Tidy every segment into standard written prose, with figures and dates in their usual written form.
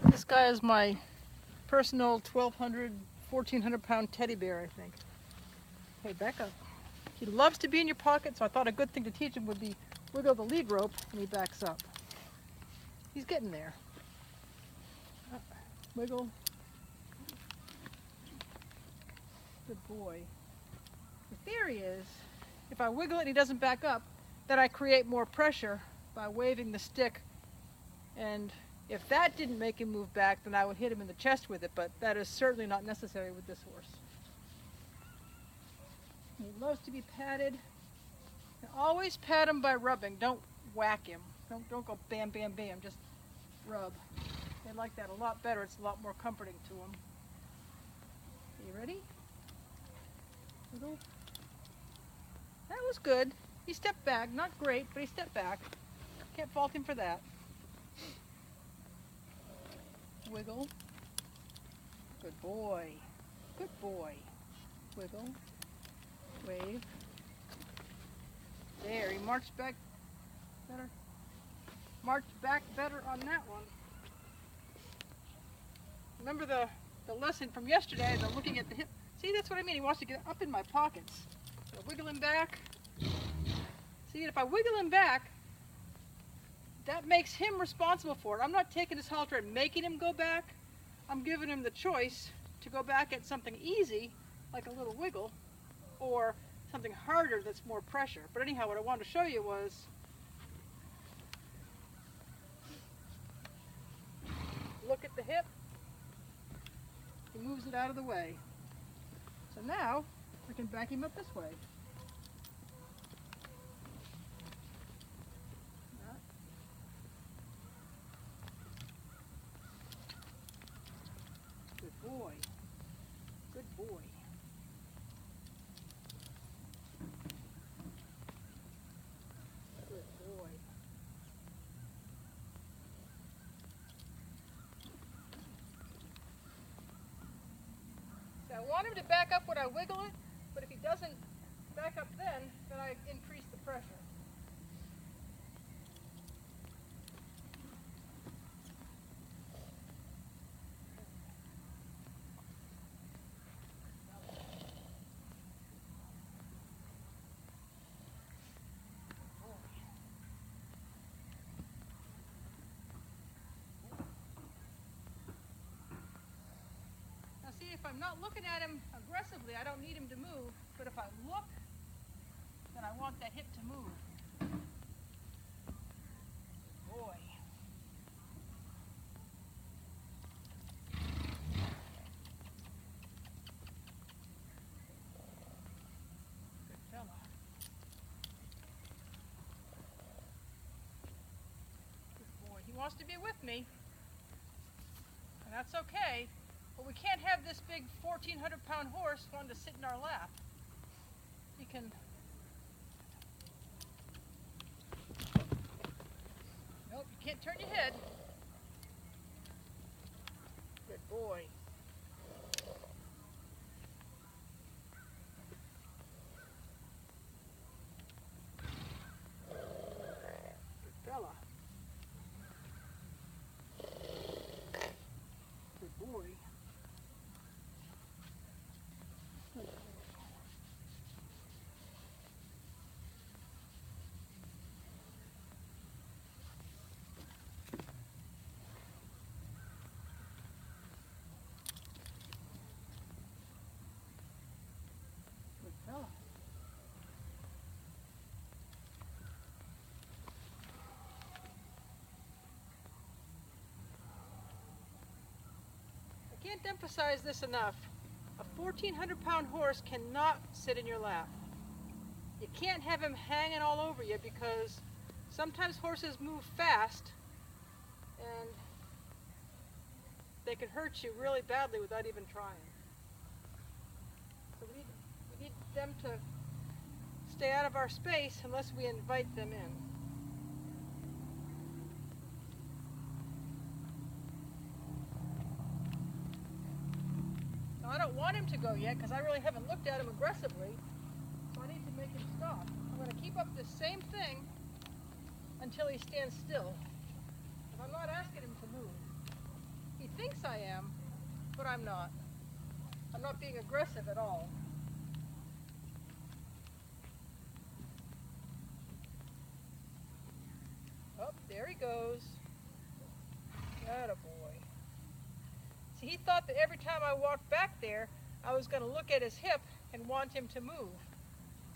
This guy is my personal 1,200, 1,400 pound teddy bear, I think. Hey, back up. He loves to be in your pocket, so I thought a good thing to teach him would be wiggle the lead rope, and he backs up. He's getting there. Wiggle. Good boy. The theory is, if I wiggle it and he doesn't back up, then I create more pressure by waving the stick, and if that didn't make him move back, then I would hit him in the chest with it, but that is certainly not necessary with this horse. He loves to be patted. And always pat him by rubbing. Don't whack him. Don't go bam, bam, bam. Just rub. They like that a lot better. It's a lot more comforting to them. You ready? Wiggle. That was good. He stepped back. Not great, but he stepped back. Can't fault him for that. Wiggle. Good boy. Good boy. Wiggle. Wave. There, he marched back better. Marched back better on that one. Remember the lesson from yesterday, the looking at the hip. See, that's what I mean. He wants to get up in my pockets. So wiggle him back. See, if I wiggle him back, that makes him responsible for it. I'm not taking his halter and making him go back. I'm giving him the choice to go back at something easy, like a little wiggle, or something harder that's more pressure. But anyhow, what I wanted to show you was look at the hip. He moves it out of the way. So now I can back him up this way. Good boy. Good boy. Good boy. So I want him to back up when I wiggle it, but if he doesn't back up then I increase the pressure. Now see, if I'm not looking at him aggressively, I don't need him to move, but if I look, then I want that hip to move. Boy. Good fella. Good boy. He wants to be with me, and that's okay, but we can't have this big 1,400-pound horse wanting to sit in our lap. He can. Nope, you can't turn your head. Good boy. Good fella. Good boy. Good fella. I can't emphasize this enough. A 1,400-pound horse cannot sit in your lap. You can't have him hanging all over you because sometimes horses move fast and they can hurt you really badly without even trying. So we need them to stay out of our space unless we invite them in. Now I don't want him to go yet because I really haven't looked at him aggressively, so I need to make him stop. I'm going to keep up the same thing until he stands still. If I'm not asking him to move. but I'm not. I'm not being aggressive at all. Oh, there he goes. Atta boy. See, he thought that every time I walked back there, I was going to look at his hip and want him to move,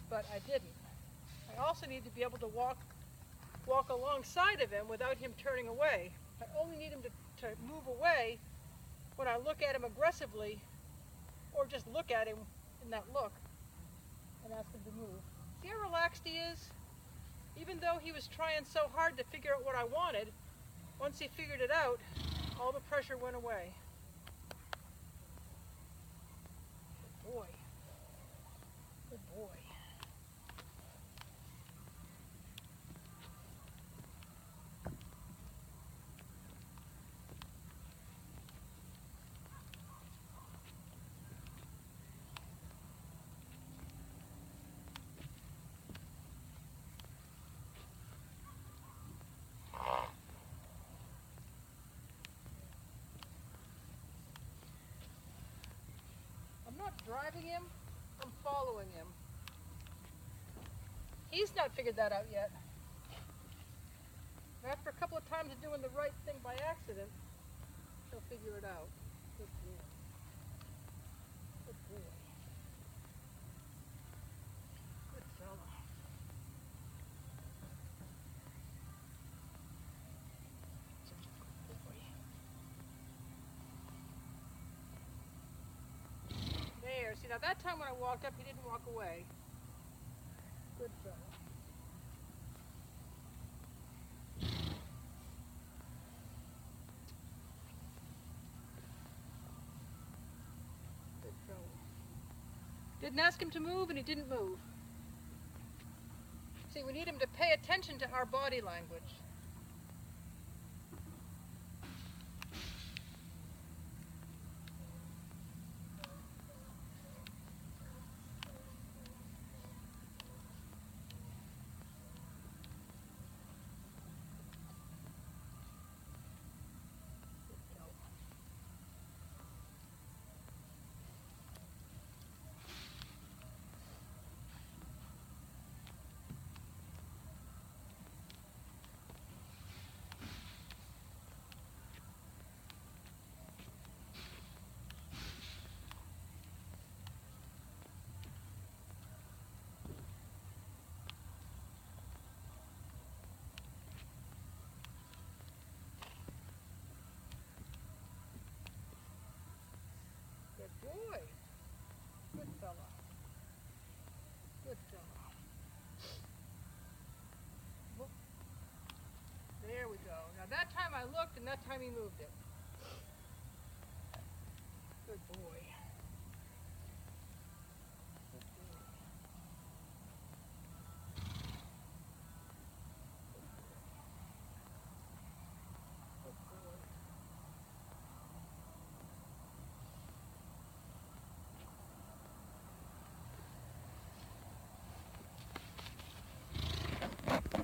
but I didn't. I also need to be able to walk alongside of him without him turning away. I only need him to move away when I look at him aggressively, or just look at him in that look and ask him to move. See how relaxed he is? Even though he was trying so hard to figure out what I wanted, once he figured it out, all the pressure went away. Good boy. Good boy. I'm not driving him, I'm following him. He's not figured that out yet. After a couple of times of doing the right thing by accident, he'll figure it out. Good boy. Good boy. Good fella. Such a good boy. There, see now that time when I walked up, he didn't walk away. Good fella. Good fella. Didn't ask him to move and he didn't move. See, we need him to pay attention to our body language. Good boy. Good fella. Good fella. Whoop. There we go. Now that time I looked and that time he moved it. Good boy.